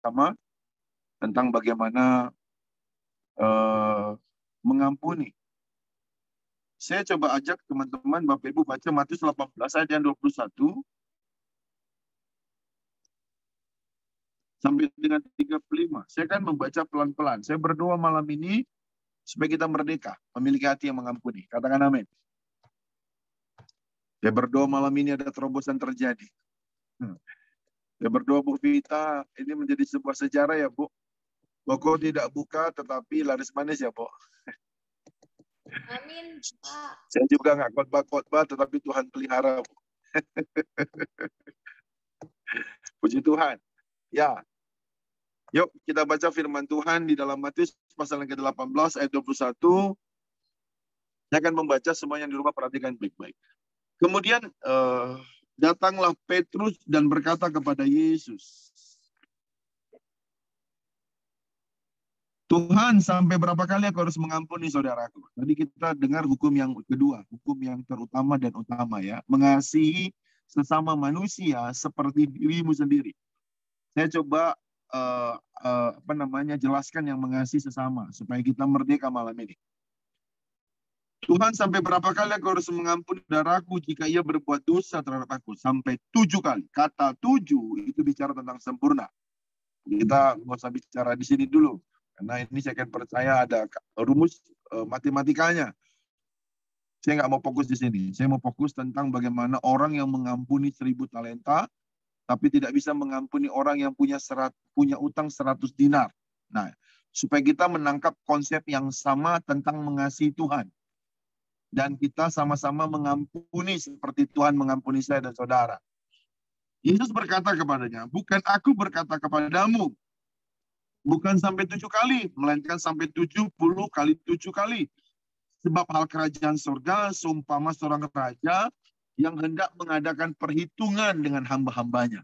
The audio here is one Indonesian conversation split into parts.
sama tentang bagaimana mengampuni. Saya coba ajak teman-teman, Bapak Ibu baca Matius 18 ayat yang 21 sampai dengan 35. Saya akan membaca pelan-pelan. Saya berdoa malam ini supaya kita merdeka, memiliki hati yang mengampuni. Katakan amin. Saya berdoa malam ini ada terobosan terjadi. Saya berdoa Bu Vita, ini menjadi sebuah sejarah ya Bu. Toko tidak buka tetapi laris manis ya Bu. Amin, Pak. Saya juga nggak khotbah-khotbah tetapi Tuhan pelihara Bu. Puji Tuhan. Ya. Yuk kita baca firman Tuhan di dalam Matius pasal yang ke-18 ayat 21. Saya akan membaca semua yang di rumah, perhatikan baik-baik. Kemudian datanglah Petrus dan berkata kepada Yesus, Tuhan, sampai berapa kali aku harus mengampuni saudaraku? Tadi kita dengar hukum yang kedua, hukum yang terutama dan utama ya, mengasihi sesama manusia seperti dirimu sendiri. Saya coba jelaskan yang mengasihi sesama supaya kita merdeka malam ini. Tuhan, sampai berapa kali aku harus mengampuni saudaraku jika ia berbuat dosa terhadap aku? Sampai 7 kali. Kata 7 itu bicara tentang sempurna. Kita nggak usah bicara di sini dulu. Karena ini saya akan percaya ada rumus matematikanya. Saya nggak mau fokus di sini. Saya mau fokus tentang bagaimana orang yang mengampuni 1000 talenta, tapi tidak bisa mengampuni orang yang punya utang 100 dinar. Nah, supaya kita menangkap konsep yang sama tentang mengasihi Tuhan. Dan kita sama-sama mengampuni seperti Tuhan mengampuni saya dan saudara. Yesus berkata kepadanya, bukan aku berkata kepadamu, bukan sampai 7 kali, melainkan sampai 70 kali 7 kali. Sebab hal kerajaan surga seumpama seorang raja yang hendak mengadakan perhitungan dengan hamba-hambanya.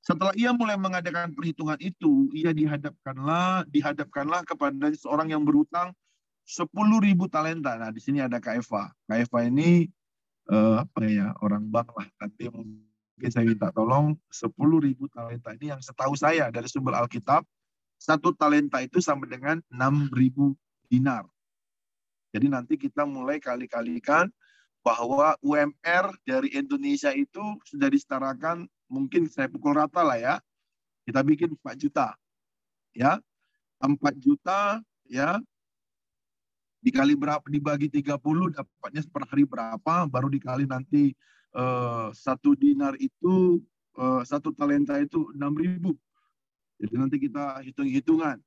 Setelah ia mulai mengadakan perhitungan itu, ia dihadapkanlah kepada seorang yang berutang 10.000 talenta. Nah, di sini ada Kak Eva. Kak Eva ini orang bank lah. Nanti mungkin saya minta tolong 10.000 talenta ini yang setahu saya dari sumber Alkitab, 1 talenta itu sama dengan 6.000 dinar. Jadi nanti kita mulai kali-kalikan bahwa UMR dari Indonesia itu sudah disetarakan, mungkin saya pukul rata lah ya. Kita bikin 4 juta. Ya. 4 juta ya. Dikali berapa, dibagi 30 dapatnya per hari berapa, baru dikali nanti 1 dinar itu 1 talenta itu 6.000. Jadi nanti kita hitung-hitungan.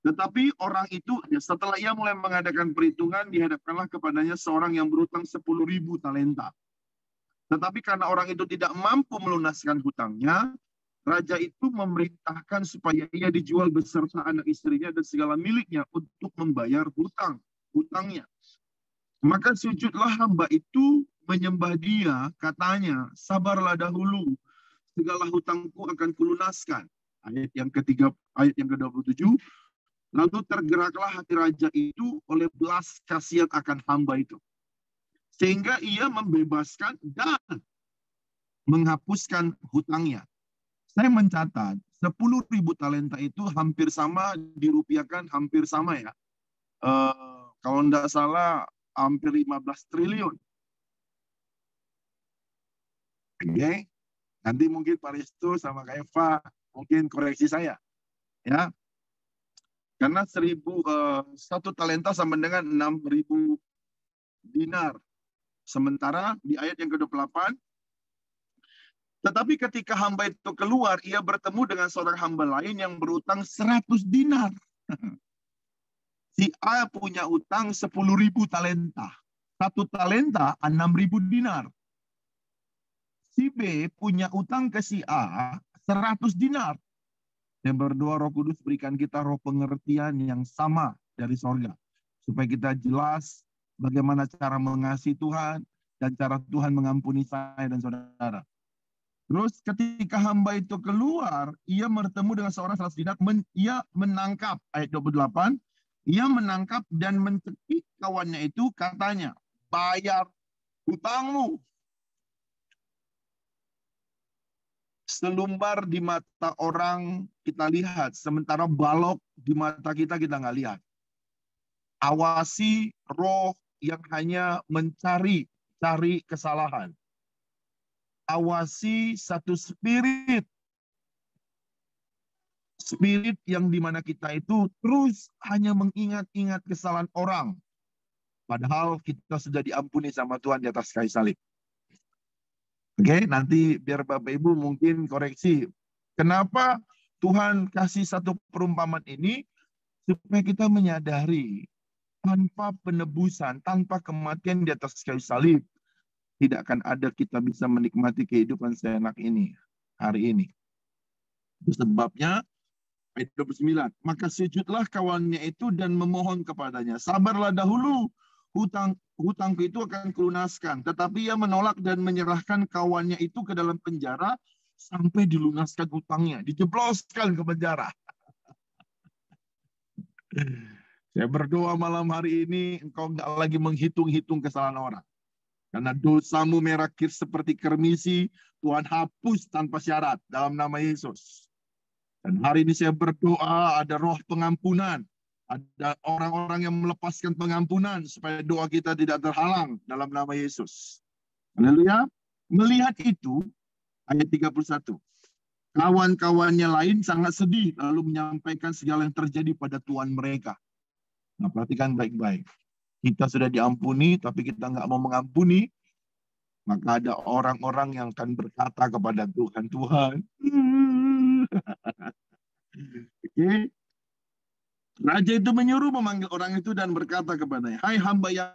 Tetapi orang itu setelah ia mulai mengadakan perhitungan, dihadapkanlah kepadanya seorang yang berutang 10.000 talenta. Tetapi karena orang itu tidak mampu melunaskan hutangnya, raja itu memerintahkan supaya ia dijual beserta anak istrinya dan segala miliknya untuk membayar hutangnya. Maka sujudlah hamba itu menyembah dia, katanya, sabarlah dahulu, segala hutangku akan kulunaskan. Ayat yang ke-27, lalu tergeraklah hati raja itu oleh belas kasihan akan hamba itu, sehingga ia membebaskan dan menghapuskan hutangnya. Saya mencatat 10.000 talenta itu hampir sama, dirupiahkan hampir sama ya. Kalau tidak salah hampir 15 triliun. Oke. Nanti mungkin Pak Risto sama Kak Eva mungkin koreksi saya. Ya. Karena 1 talenta sama dengan 6.000 dinar. Sementara di ayat yang ke-28, tetapi ketika hamba itu keluar, ia bertemu dengan seorang hamba lain yang berutang 100 dinar. Si A punya utang 10.000 talenta. 1 talenta 6.000 dinar. Si B punya utang ke si A 100 dinar. Dan berdoa Roh Kudus berikan kita roh pengertian yang sama dari sorga. Supaya kita jelas bagaimana cara mengasihi Tuhan dan cara Tuhan mengampuni saya dan saudara. Terus ketika hamba itu keluar, ia bertemu dengan seorang 100 dinar, ia menangkap, ayat 28, ia menangkap dan mencekik kawannya itu, katanya, bayar hutangmu. Selumbar di mata orang kita lihat, sementara balok di mata kita nggak lihat. Awasi roh yang hanya mencari kesalahan. Awasi satu spirit yang dimana kita itu terus hanya mengingat-ingat kesalahan orang. Padahal kita sudah diampuni sama Tuhan di atas kayu salib. Oke, nanti biar Bapak Ibu mungkin koreksi. Kenapa Tuhan kasih satu perumpamaan ini? Supaya kita menyadari tanpa penebusan, tanpa kematian di atas kayu salib, tidak akan ada kita bisa menikmati kehidupan seenak ini, hari ini. Itu sebabnya, ayat 29, maka sujudlah kawannya itu dan memohon kepadanya, sabarlah dahulu, hutangku itu akan kulunaskan. Tetapi ia menolak dan menyerahkan kawannya itu ke dalam penjara, sampai dilunaskan hutangnya, dijebloskan ke penjara. Saya berdoa malam hari ini, engkau nggak lagi menghitung-hitung kesalahan orang. Karena dosamu merah seperti kermisi, Tuhan hapus tanpa syarat dalam nama Yesus. Dan hari ini saya berdoa ada roh pengampunan. Ada orang-orang yang melepaskan pengampunan supaya doa kita tidak terhalang dalam nama Yesus. Haleluya. Melihat itu, ayat 31. Kawan-kawannya lain sangat sedih lalu menyampaikan segala yang terjadi pada tuan mereka. Nah, perhatikan baik-baik. Kita sudah diampuni, tapi kita nggak mau mengampuni, maka ada orang-orang yang akan berkata kepada Tuhan, Tuhan. Okay. Raja itu menyuruh memanggil orang itu dan berkata kepadanya, hai hamba yang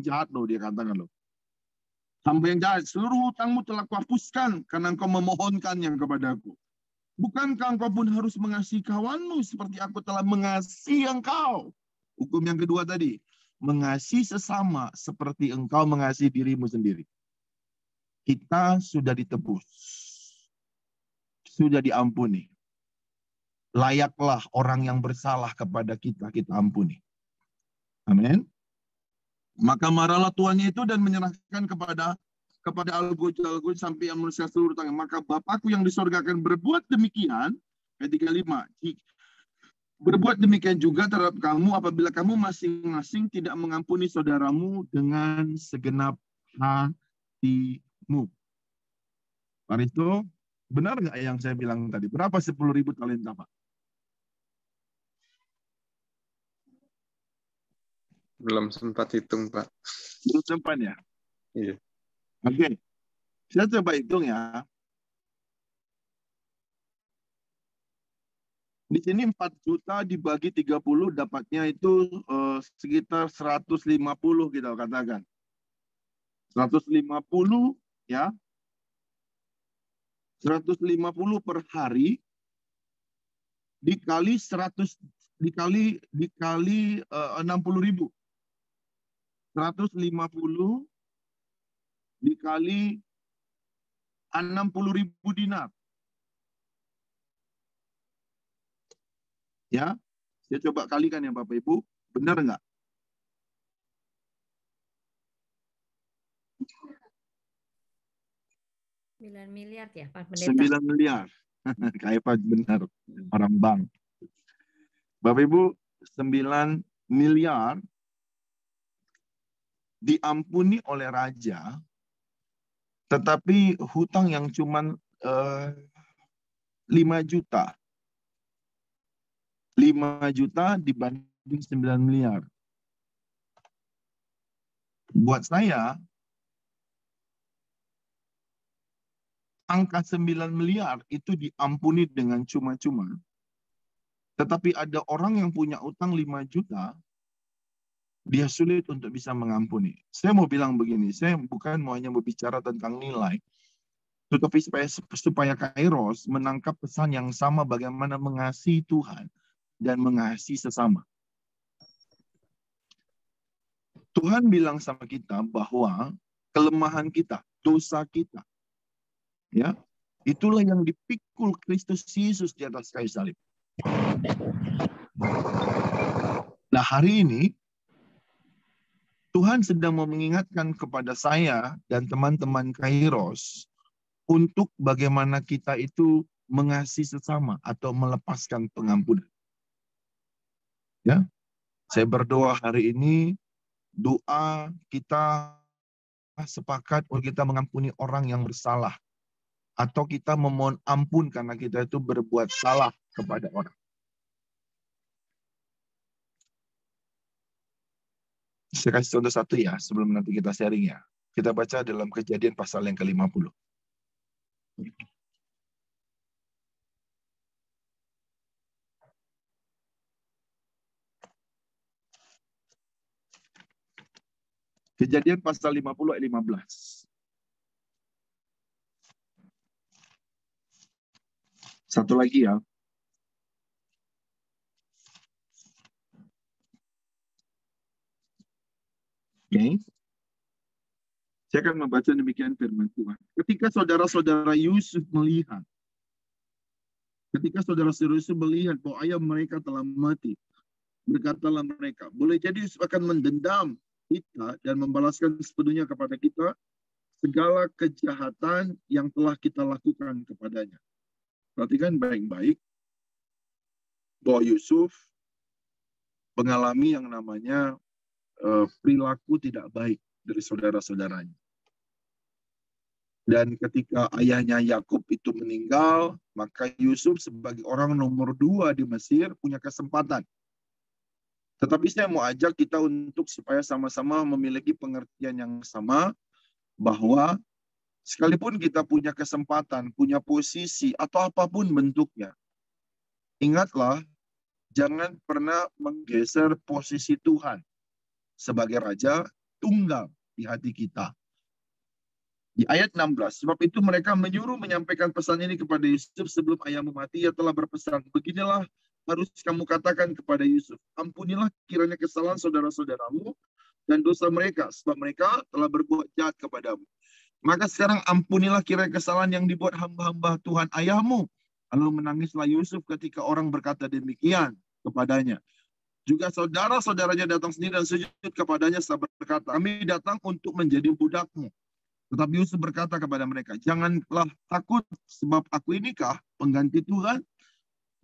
jahat loh dia katakan loh. Hamba yang jahat, seluruh hutangmu telah kuhapuskan karena engkau memohonkannya kepadaku. Bukankah engkau pun harus mengasihi kawanmu seperti aku telah mengasihi engkau? Hukum yang kedua tadi, mengasihi sesama seperti engkau mengasihi dirimu sendiri. Kita sudah ditebus. Sudah diampuni. Layaklah orang yang bersalah kepada kita ampuni. Amin. Maka marahlah tuannya itu dan menyerahkan kepada Al-Goj sampai yang menuliskan seluruh tangan. Maka Bapakku yang di sorga akan berbuat demikian. Ayat 35. Berbuat demikian juga terhadap kamu apabila kamu masing-masing tidak mengampuni saudaramu dengan segenap hatimu. Pak Risto, benar nggak yang saya bilang tadi? Berapa 10.000 talenta, Pak? Belum sempat hitung, Pak. Belum sempat ya? Iya. Oke. Saya coba hitung ya. Di sini 4 juta dibagi 30 dapatnya itu sekitar 150 kita katakan. 150 ya. 150 per hari dikali 100 dikali 60.000. 150 dikali 60.000 dinar. Ya, saya coba kalikan ya Bapak Ibu, benar nggak? $9 miliar ya Pak Pendeta? 9 miliar. Kayak Pak benar, orang bank. Bapak Ibu, 9 miliar diampuni oleh raja, tetapi hutang yang cuma 5 juta. 5 juta dibanding 9 miliar. Buat saya, angka 9 miliar itu diampuni dengan cuma-cuma. Tetapi ada orang yang punya utang 5 juta, dia sulit untuk bisa mengampuni. Saya mau bilang begini, saya bukan mau hanya berbicara tentang nilai, tetapi supaya Kairos menangkap pesan yang sama bagaimana mengasihi Tuhan dan mengasihi sesama. Tuhan bilang sama kita bahwa kelemahan kita, dosa kita, ya, itulah yang dipikul Kristus Yesus di atas kayu salib. Nah, hari ini Tuhan sedang mau mengingatkan kepada saya dan teman-teman Kairos untuk bagaimana kita itu mengasihi sesama atau melepaskan pengampunan. Ya, saya berdoa hari ini, doa kita sepakat untuk kita mengampuni orang yang bersalah. Atau kita memohon ampun karena kita itu berbuat salah kepada orang. Saya kasih contoh satu ya, sebelum nanti kita sharing ya. Kita baca dalam Kejadian pasal yang ke-50. Kejadian pasal 50 ayat 15. Satu lagi ya. Oke. Saya akan membaca demikian firman Tuhan. Ketika saudara-saudara Yusuf melihat bahwa ayah mereka telah mati, berkatalah mereka, boleh jadi Yusuf akan mendendam kita dan membalaskan sepenuhnya kepada kita segala kejahatan yang telah kita lakukan kepadanya. Perhatikan baik-baik bahwa Yusuf mengalami yang namanya perilaku tidak baik dari saudara-saudaranya. Dan ketika ayahnya Yakub itu meninggal, maka Yusuf sebagai orang nomor 2 di Mesir punya kesempatan. Tetapi saya mau ajak kita untuk supaya sama-sama memiliki pengertian yang sama, bahwa sekalipun kita punya kesempatan, punya posisi, atau apapun bentuknya, ingatlah, jangan pernah menggeser posisi Tuhan sebagai Raja tunggal di hati kita. Di ayat 16, sebab itu mereka menyuruh menyampaikan pesan ini kepada Yusuf sebelum ayahmu mati, ia telah berpesan, beginilah harus kamu katakan kepada Yusuf, ampunilah kiranya kesalahan saudara-saudaramu dan dosa mereka, sebab mereka telah berbuat jahat kepadamu. Maka sekarang ampunilah kiranya kesalahan yang dibuat hamba-hamba Tuhan ayahmu. Lalu menangislah Yusuf ketika orang berkata demikian kepadanya. Juga saudara-saudaranya datang sendiri dan sujud kepadanya serta berkata, kami datang untuk menjadi budakmu. Tetapi Yusuf berkata kepada mereka, janganlah takut, sebab aku inikah pengganti Tuhan?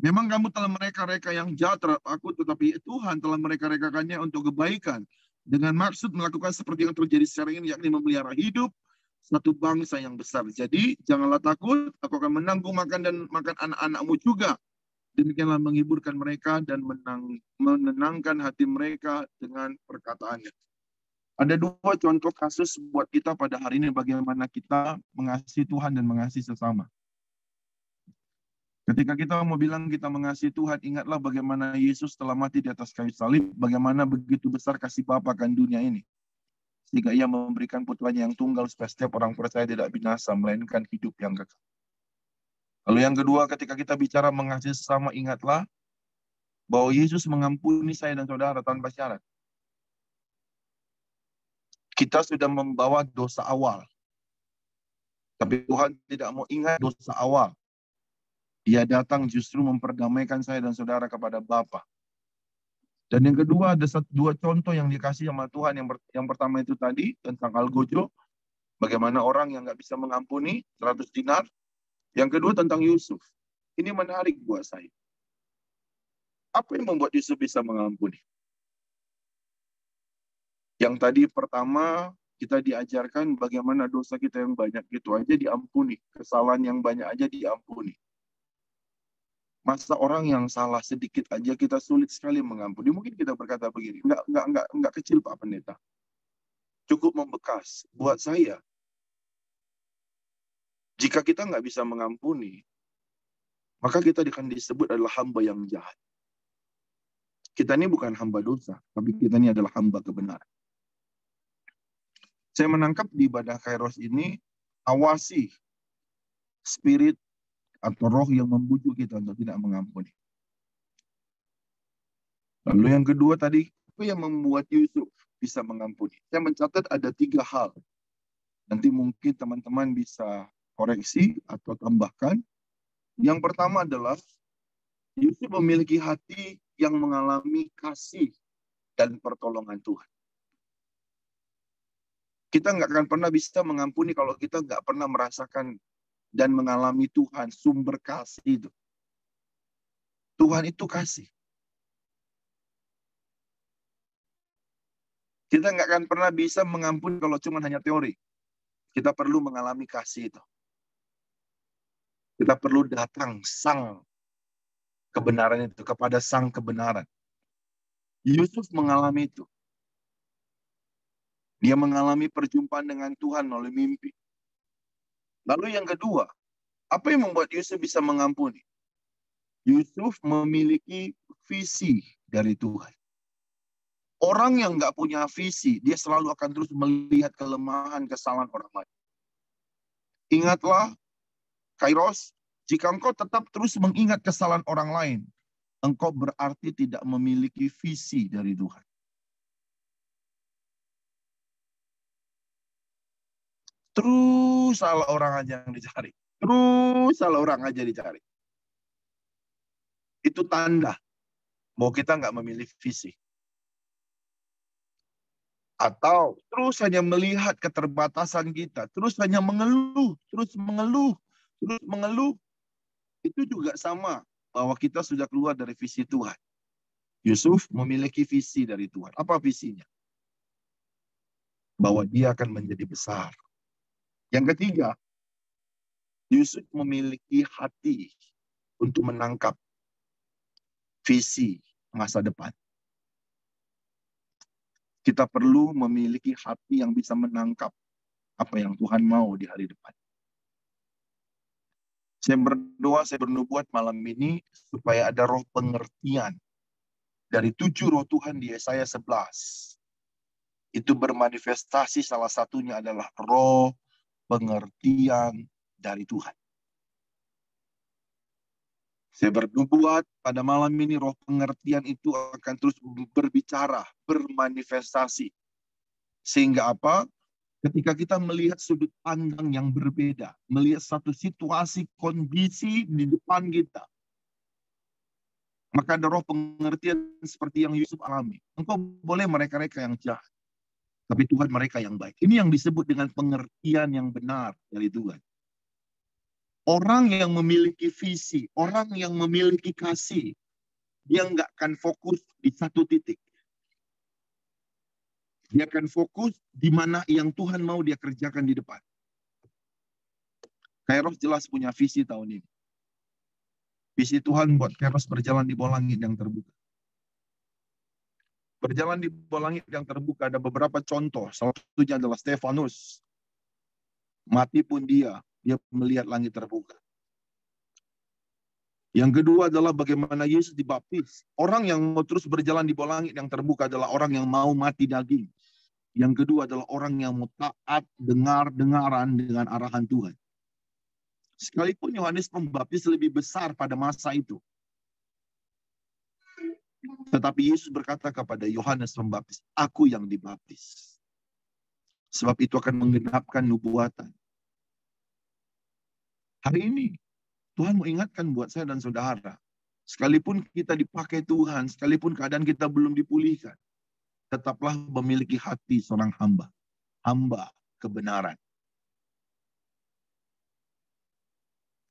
Memang kamu telah mereka-reka yang jahat terhadap aku, tetapi Tuhan telah mereka-rekakannya untuk kebaikan, dengan maksud melakukan seperti yang terjadi sekarang ini, yakni memelihara hidup satu bangsa yang besar. Jadi janganlah takut, aku akan menanggung makan dan makan anak-anakmu juga. Demikianlah menghiburkan mereka dan menenangkan hati mereka dengan perkataannya. Ada 2 contoh kasus buat kita pada hari ini bagaimana kita mengasihi Tuhan dan mengasihi sesama. Ketika kita mau bilang kita mengasihi Tuhan, ingatlah bagaimana Yesus telah mati di atas kayu salib, bagaimana begitu besar kasih Bapa akan dunia ini. Sehingga ia memberikan putranya yang tunggal supaya setiap orang percaya tidak binasa, melainkan hidup yang kekal. Lalu yang kedua, ketika kita bicara mengasihi sesama, ingatlah bahwa Yesus mengampuni saya dan saudara tanpa syarat. Kita sudah membawa dosa awal. Tapi Tuhan tidak mau ingat dosa awal. Dia datang justru memperdamaikan saya dan saudara kepada Bapa. Dan yang kedua, ada 2 contoh yang dikasih sama Tuhan. Yang pertama itu tadi, tentang Algojo. Bagaimana orang yang nggak bisa mengampuni 100 dinar. Yang kedua tentang Yusuf. Ini menarik buat saya. Apa yang membuat Yusuf bisa mengampuni? Yang tadi pertama, kita diajarkan bagaimana dosa kita yang banyak itu aja diampuni. Kesalahan yang banyak aja diampuni. Masa orang yang salah sedikit aja kita sulit sekali mengampuni. Mungkin kita berkata begini, enggak kecil Pak Pendeta. Cukup membekas. Buat saya, jika kita nggak bisa mengampuni, maka kita akan disebut adalah hamba yang jahat. Kita ini bukan hamba dosa, tapi kita ini adalah hamba kebenaran. Saya menangkap di ibadah Kairos ini, awasi spirit atau roh yang membujuk kita untuk tidak mengampuni. Lalu yang kedua tadi, apa yang membuat Yusuf bisa mengampuni? Saya mencatat ada 3 hal. Nanti mungkin teman-teman bisa koreksi atau tambahkan. Yang pertama adalah, Yusuf memiliki hati yang mengalami kasih dan pertolongan Tuhan. Kita nggak akan pernah bisa mengampuni kalau kita nggak pernah merasakan dan mengalami Tuhan, sumber kasih itu. Tuhan itu kasih. Kita nggak akan pernah bisa mengampuni kalau cuma hanya teori. Kita perlu mengalami kasih itu. Kita perlu datang sang kebenaran itu, kepada sang kebenaran. Yusuf mengalami itu. Dia mengalami perjumpaan dengan Tuhan melalui mimpi. Lalu yang kedua, apa yang membuat Yusuf bisa mengampuni? Yusuf memiliki visi dari Tuhan. Orang yang nggak punya visi, dia selalu akan terus melihat kelemahan, kesalahan orang lain. Ingatlah, Kairos, jika engkau tetap terus mengingat kesalahan orang lain, engkau berarti tidak memiliki visi dari Tuhan. Terus salah orang aja yang dicari. Terus salah orang aja dicari. Itu tanda bahwa kita nggak memiliki visi. Atau terus hanya melihat keterbatasan kita. Terus hanya mengeluh. Terus mengeluh. Terus mengeluh. Itu juga sama bahwa kita sudah keluar dari visi Tuhan. Yusuf memiliki visi dari Tuhan. Apa visinya? Bahwa dia akan menjadi besar. Yang ketiga, Yusuf memiliki hati untuk menangkap visi masa depan. Kita perlu memiliki hati yang bisa menangkap apa yang Tuhan mau di hari depan. Saya berdoa, saya bernubuat malam ini supaya ada roh pengertian dari 7 roh Tuhan di Yesaya 11. Itu bermanifestasi, salah satunya adalah roh pengertian dari Tuhan. Saya bernubuat pada malam ini roh pengertian itu akan terus berbicara, bermanifestasi. Sehingga apa? Ketika kita melihat sudut pandang yang berbeda, melihat satu situasi, kondisi di depan kita, maka ada roh pengertian seperti yang Yusuf alami. Engkau boleh mereka-mereka yang jahat, tapi Tuhan mereka yang baik. Ini yang disebut dengan pengertian yang benar dari Tuhan. Orang yang memiliki visi, orang yang memiliki kasih, dia nggak akan fokus di satu titik. Dia akan fokus di mana yang Tuhan mau dia kerjakan di depan. Kairos jelas punya visi tahun ini. Visi Tuhan buat Kairos berjalan di bawah langit yang terbuka. Berjalan di bawah langit yang terbuka ada beberapa contoh. Salah satunya adalah Stefanus. Mati pun dia melihat langit terbuka. Yang kedua adalah bagaimana Yesus dibaptis. Orang yang mau terus berjalan di bawah langit yang terbuka adalah orang yang mau mati daging. Yang kedua adalah orang yang mau taat, dengar-dengaran dengan arahan Tuhan. Sekalipun Yohanes Pembaptis lebih besar pada masa itu. Tetapi Yesus berkata kepada Yohanes Pembaptis, aku yang dibaptis. Sebab itu akan menggenapkan nubuatan. Hari ini, Tuhan mau ingatkan buat saya dan saudara. Sekalipun kita dipakai Tuhan, sekalipun keadaan kita belum dipulihkan, tetaplah memiliki hati seorang hamba. Hamba kebenaran.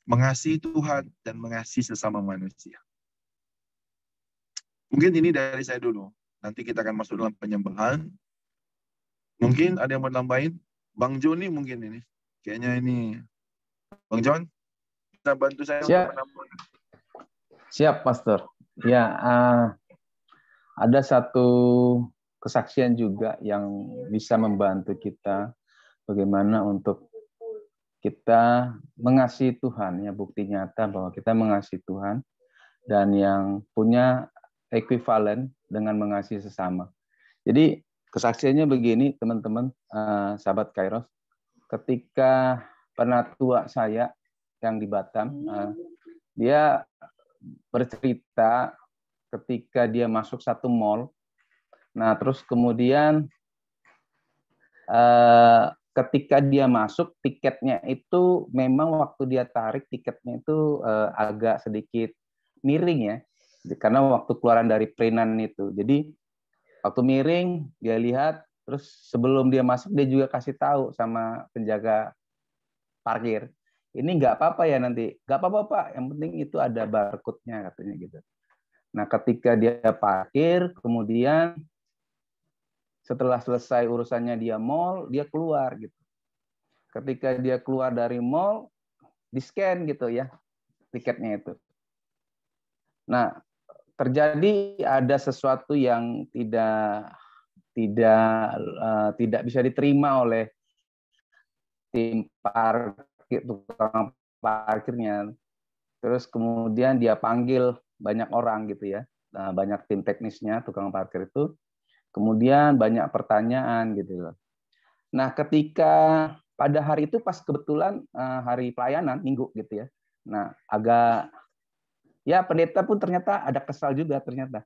Mengasihi Tuhan dan mengasihi sesama manusia. Mungkin ini dari saya dulu. Nanti kita akan masuk dalam penyembahan. Mungkin ada yang mau nambahin? Bang Joni mungkin ini. Kayaknya ini. Bang John, bisa bantu saya Siap. untuk menambahkan? Siap, Pastor. Ya, ada satu kesaksian juga yang bisa membantu kita bagaimana untuk kita mengasihi Tuhan, ya, bukti nyata bahwa kita mengasihi Tuhan dan yang punya ekuivalen dengan mengasihi sesama. Jadi kesaksiannya begini, teman-teman, sahabat Kairos, ketika penatua saya yang di Batam, dia bercerita ketika dia masuk satu mall. Nah, terus kemudian ketika dia masuk, tiketnya itu memang waktu dia tarik tiketnya itu agak sedikit miring ya, karena waktu keluaran dari perinan itu. Jadi waktu miring dia lihat, terus sebelum dia masuk dia juga kasih tahu sama penjaga parkir, ini nggak apa-apa ya nanti, nggak apa-apa Pak, yang penting itu ada barcode-nya katanya gitu. Nah ketika dia parkir, kemudian setelah selesai urusannya dia mall, dia keluar gitu. Ketika dia keluar dari mall, di-scan gitu ya tiketnya itu. Nah terjadi ada sesuatu yang tidak bisa diterima oleh tim parkir, tukang parkirnya. Terus kemudian dia panggil banyak orang gitu ya, banyak tim teknisnya tukang parkir itu. Kemudian banyak pertanyaan gitu loh. Nah ketika pada hari itu pas kebetulan hari pelayanan minggu gitu ya. Nah agak ya pendeta pun ternyata ada kesal juga ternyata.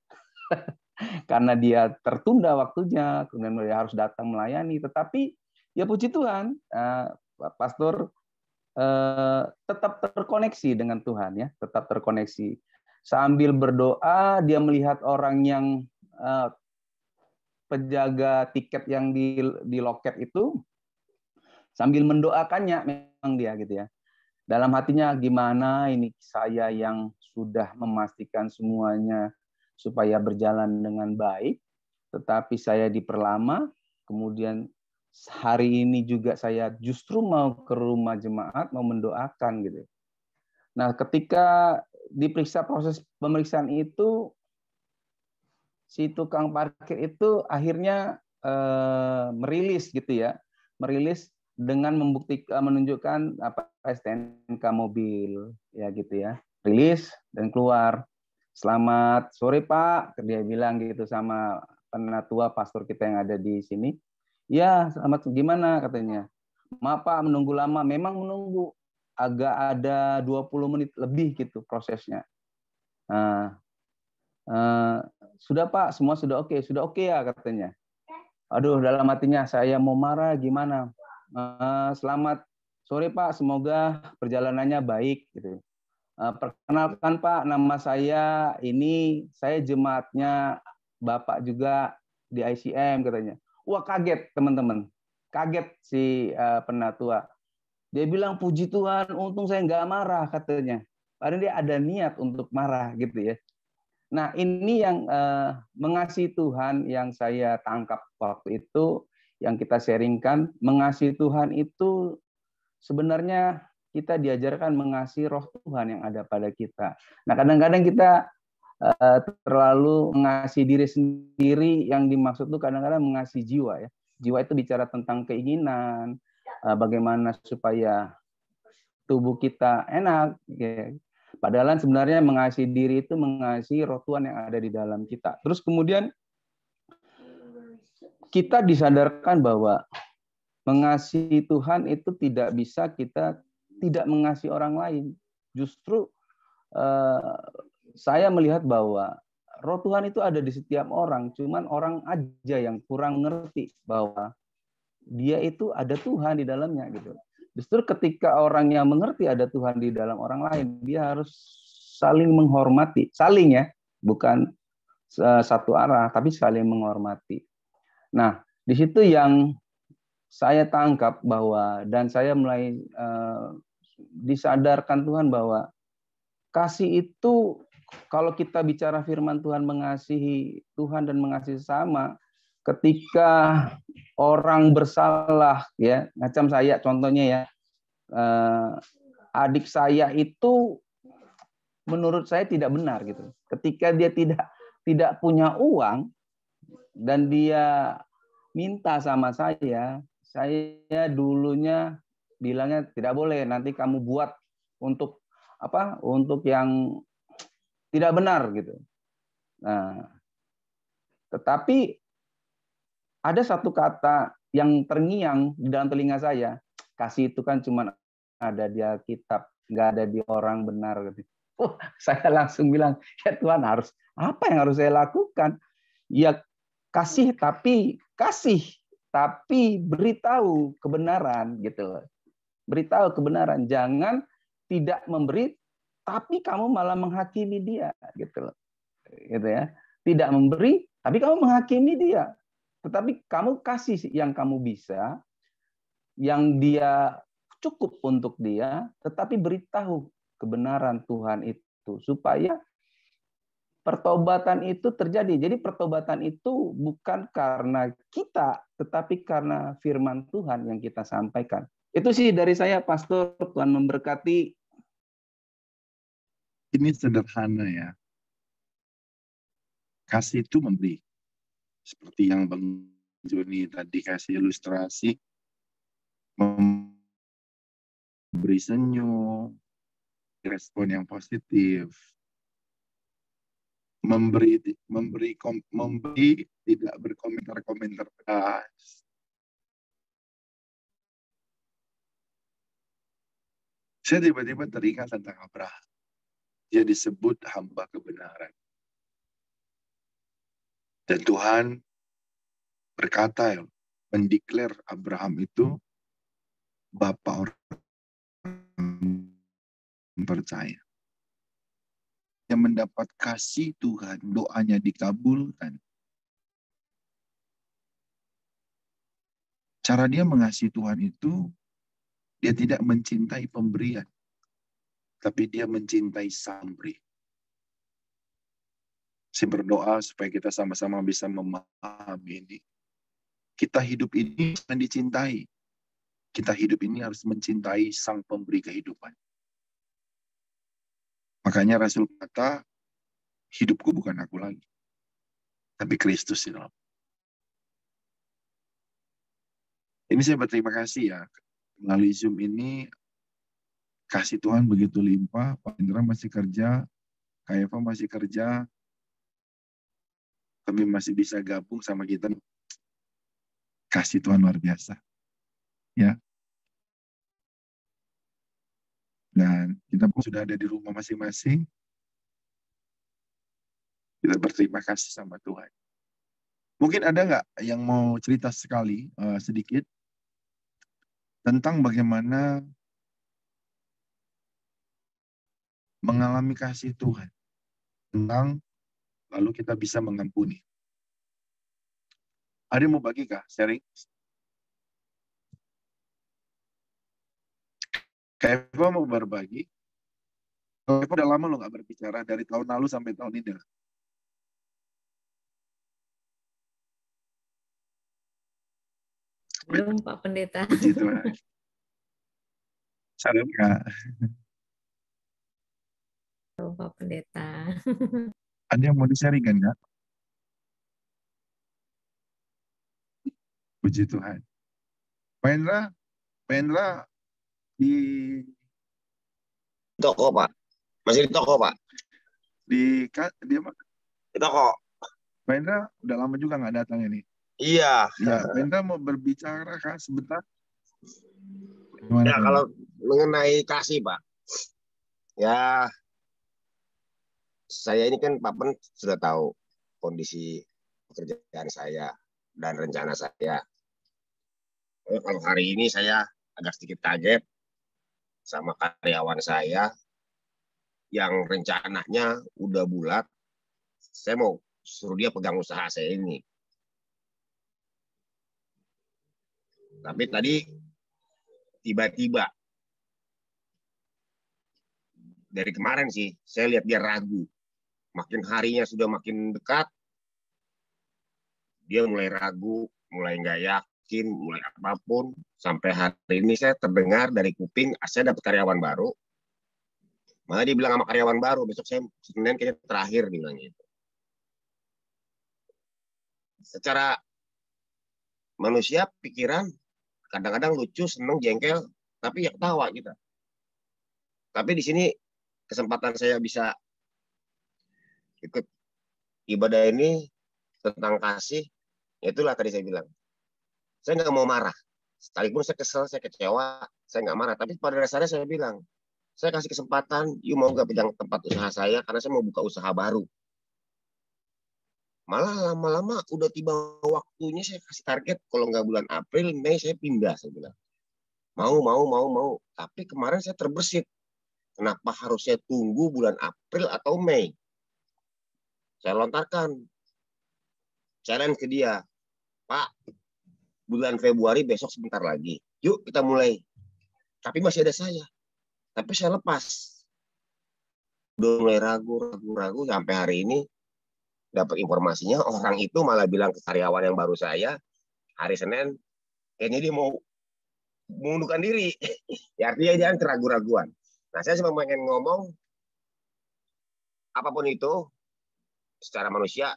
Karena dia tertunda waktunya, kemudian dia harus datang melayani. Tetapi ya puji Tuhan, pastor tetap terkoneksi dengan Tuhan ya, tetap terkoneksi. Sambil berdoa, dia melihat orang yang penjaga tiket yang di loket itu, sambil mendoakannya memang dia gitu ya. Dalam hatinya gimana ini saya yang sudah memastikan semuanya supaya berjalan dengan baik, tetapi saya diperlama, kemudian hari ini juga saya justru mau ke rumah jemaat, mau mendoakan gitu. Nah, ketika diperiksa proses pemeriksaan itu, si tukang parkir itu akhirnya merilis gitu ya, merilis dengan menunjukkan apa STNK mobil ya gitu ya, rilis dan keluar. Selamat sore Pak, dia bilang gitu sama penatua pastor kita yang ada di sini. Ya, selamat gimana katanya. Maaf Pak menunggu lama, memang menunggu agak ada 20 menit lebih gitu prosesnya. Nah, sudah Pak, semua sudah oke ya katanya. Aduh, dalam hatinya saya mau marah gimana. Selamat sore Pak, semoga perjalanannya baik gitu. Perkenalkan Pak, nama saya ini, saya jemaatnya Bapak juga di ICM katanya. Wah kaget teman-teman, kaget si penatua. Dia bilang puji Tuhan, untung saya nggak marah katanya. Padahal dia ada niat untuk marah gitu ya. Nah ini yang mengasihi Tuhan yang saya tangkap waktu itu, yang kita sharingkan, mengasihi Tuhan itu sebenarnya kita diajarkan mengasihi roh Tuhan yang ada pada kita. Nah, kadang-kadang kita terlalu mengasihi diri sendiri, yang dimaksud itu kadang-kadang mengasihi jiwa ya. Jiwa itu bicara tentang keinginan, bagaimana supaya tubuh kita enak. Ya. Padahal sebenarnya mengasihi diri itu mengasihi roh Tuhan yang ada di dalam kita. Terus kemudian kita disadarkan bahwa mengasihi Tuhan itu tidak bisa kita tidak mengasihi orang lain. Justru saya melihat bahwa roh Tuhan itu ada di setiap orang, cuman orang aja yang kurang mengerti bahwa dia itu ada Tuhan di dalamnya gitu. Justru ketika orang yang mengerti ada Tuhan di dalam orang lain, dia harus saling menghormati, saling ya, bukan satu arah, tapi saling menghormati. Nah, di situ yang saya tangkap bahwa, dan saya mulai disadarkan Tuhan bahwa kasih itu, kalau kita bicara firman Tuhan mengasihi Tuhan dan mengasihi sesama, ketika orang bersalah ya, macam saya contohnya ya, adik saya itu menurut saya tidak benar gitu. Ketika dia tidak punya uang dan dia minta sama saya dulunya bilangnya tidak boleh, nanti kamu buat untuk apa? Untuk yang tidak benar gitu. Nah, tetapi ada satu kata yang terngiang di dalam telinga saya, kasih itu kan cuma ada di Alkitab, nggak ada di orang benar. Saya langsung bilang, ya Tuhan, apa yang harus saya lakukan? Ya kasih tapi beritahu kebenaran gitu. Beritahu kebenaran, jangan tidak memberi tapi kamu malah menghakimi dia gitu loh. Gitu ya. Tidak memberi tapi kamu menghakimi dia. Tetapi kamu kasih yang kamu bisa, yang dia cukup untuk dia, tetapi beritahu kebenaran Tuhan itu supaya pertobatan itu terjadi. Jadi pertobatan itu bukan karena kita, tetapi karena firman Tuhan yang kita sampaikan. Itu sih dari saya, Pastor. Tuhan memberkati. Ini sederhana ya. Kasih itu memberi. Seperti yang Bang Joni tadi kasih ilustrasi. Memberi senyum, respon yang positif. Memberi tidak berkomentar-komentar pedas. Saya tiba-tiba teringat tentang Abraham. Dia disebut hamba kebenaran. Dan Tuhan berkata, mendeklar Abraham itu bapa orang percaya. Yang mendapat kasih Tuhan, doanya dikabulkan. Cara dia mengasihi Tuhan itu, dia tidak mencintai pemberian, tapi dia mencintai sang pemberi. Saya berdoa supaya kita sama-sama bisa memahami ini. Kita hidup ini bukan dicintai. Kita hidup ini harus mencintai sang pemberi kehidupan. Makanya Rasul kata, hidupku bukan aku lagi, tapi Kristus di dalam. Ini saya berterima kasih ya. Melalui Zoom ini, kasih Tuhan begitu limpah. Pak Indra masih kerja, Kak Eva masih kerja, kami masih bisa gabung sama kita. Kasih Tuhan luar biasa. Ya. Dan kita pun sudah ada di rumah masing-masing. Kita berterima kasih sama Tuhan. Mungkin ada nggak yang mau cerita sekali, sedikit, tentang bagaimana mengalami kasih Tuhan. Tentang lalu kita bisa mengampuni. Ada yang mau bagi kah? Sharing? Kak Eva mau berbagi? Kak Eva udah lama lo nggak berbicara, dari tahun lalu sampai tahun ini. Belum, Pak Pendeta. Puji Tuhan. Salam Kak. Belum, Pak Pendeta. Ada yang mau di-sharingkan Kak? Puji Tuhan. Pak Hendra di toko, Pak. Masih di toko, Pak. Di mana? Di toko. Pak Hendra udah lama juga nggak datang ini. Iya. Ya, Pak Hendra mau berbicara Kak sebentar? Gimana, Ya, kalau mengenai kasih, Pak. Ya, saya ini kan Pak Pen sudah tahu kondisi pekerjaan saya dan rencana saya. Kalau hari ini saya agak sedikit kaget sama karyawan saya yang rencananya udah bulat. Saya mau suruh dia pegang usaha saya ini. Tapi tadi tiba-tiba dari kemarin sih saya lihat dia ragu. Makin harinya sudah makin dekat, dia mulai ragu, mulai nggak yakin, mulai apapun. Sampai hari ini saya terdengar dari kuping, saya dapat karyawan baru. Malah dia bilang sama karyawan baru, besok saya Senin kayaknya terakhir, dibilang gitu. Secara manusia pikiran kadang-kadang lucu, seneng, jengkel, tapi ya ketawa kita. Tapi di sini kesempatan saya bisa ikut ibadah ini tentang kasih, itulah tadi saya bilang. Saya nggak mau marah. Sekalipun saya kesel, saya kecewa, saya nggak marah. Tapi pada dasarnya saya bilang, saya kasih kesempatan, you mau nggak pegang tempat usaha saya, karena saya mau buka usaha baru. Malah lama-lama udah tiba waktunya saya kasih target, kalau nggak bulan April, Mei saya pindah, saya bilang. Mau. Tapi kemarin saya terbersit. Kenapa harus saya tunggu bulan April atau Mei? Saya lontarkan challenge ke dia. Pak, bulan Februari besok sebentar lagi. Yuk kita mulai. Tapi masih ada saya. Tapi saya lepas. Udah mulai ragu sampai hari ini dapat informasinya orang itu malah bilang ke karyawan yang baru saya hari Senin kayaknya dia mau mengundurkan diri. Ya, artinya dia keraguan-raguan. Nah, saya cuma pengen ngomong apapun itu secara manusia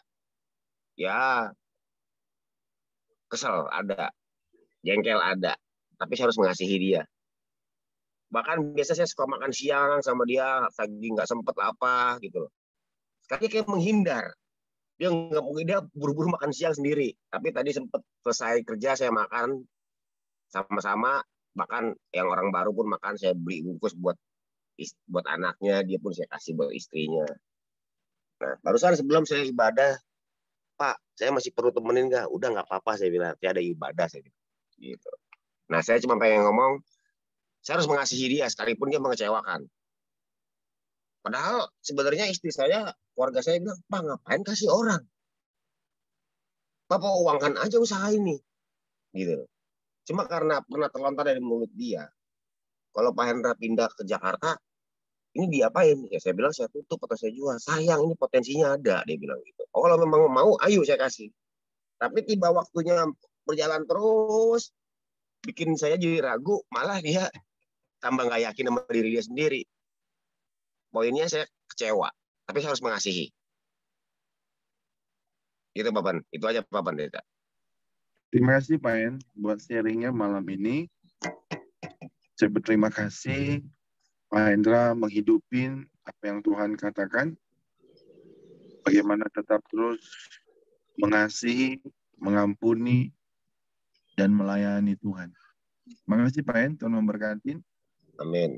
ya kesel ada, jengkel ada, tapi saya harus mengasihi dia. Bahkan biasa saya suka makan siang sama dia, lagi nggak sempet apa gitu loh. Sekarang dia kayak menghindar. Dia nggak mungkin, dia buru-buru makan siang sendiri. Tapi tadi sempet selesai kerja saya makan sama-sama. Bahkan yang orang baru pun makan, saya beli bungkus buat anaknya, dia pun saya kasih buat istrinya. Nah, barusan sebelum saya ibadah, Pak, saya masih perlu temenin nggak? Udah nggak apa-apa, saya bilang. Saya ada ibadah, saya bilang. Gitu. Nah, saya cuma pengen ngomong, saya harus mengasihi dia sekalipun dia mengecewakan. Padahal sebenarnya istri saya, keluarga saya bilang, Pak, ngapain kasih orang? Bapak uangkan aja usaha ini. Gitu. Cuma karena pernah terlontar dari mulut dia, kalau Pak Hendra pindah ke Jakarta, ini diapain? Ya saya bilang saya tutup atau saya jual. Sayang, ini potensinya ada, dia bilang gitu. Oh, kalau memang mau, ayo saya kasih. Tapi tiba waktunya berjalan terus, bikin saya jadi ragu, malah dia tambah nggak yakin sama diri dia sendiri. Poinnya saya kecewa, tapi saya harus mengasihi. Itu Bapak, itu aja Bapak Pendeta. Terima kasih Pak En buat sharingnya malam ini. Saya berterima kasih Pak Hendra menghidupin apa yang Tuhan katakan. Bagaimana tetap terus mengasihi, mengampuni, dan melayani Tuhan. Terima kasih Pak En, Tuhan memberkati. Amin.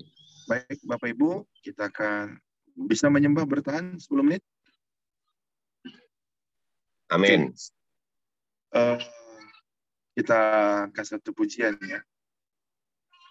Baik Bapak Ibu, kita akan bisa menyembah bertahan 10 menit. Amin. Kita kasih satu pujian ya.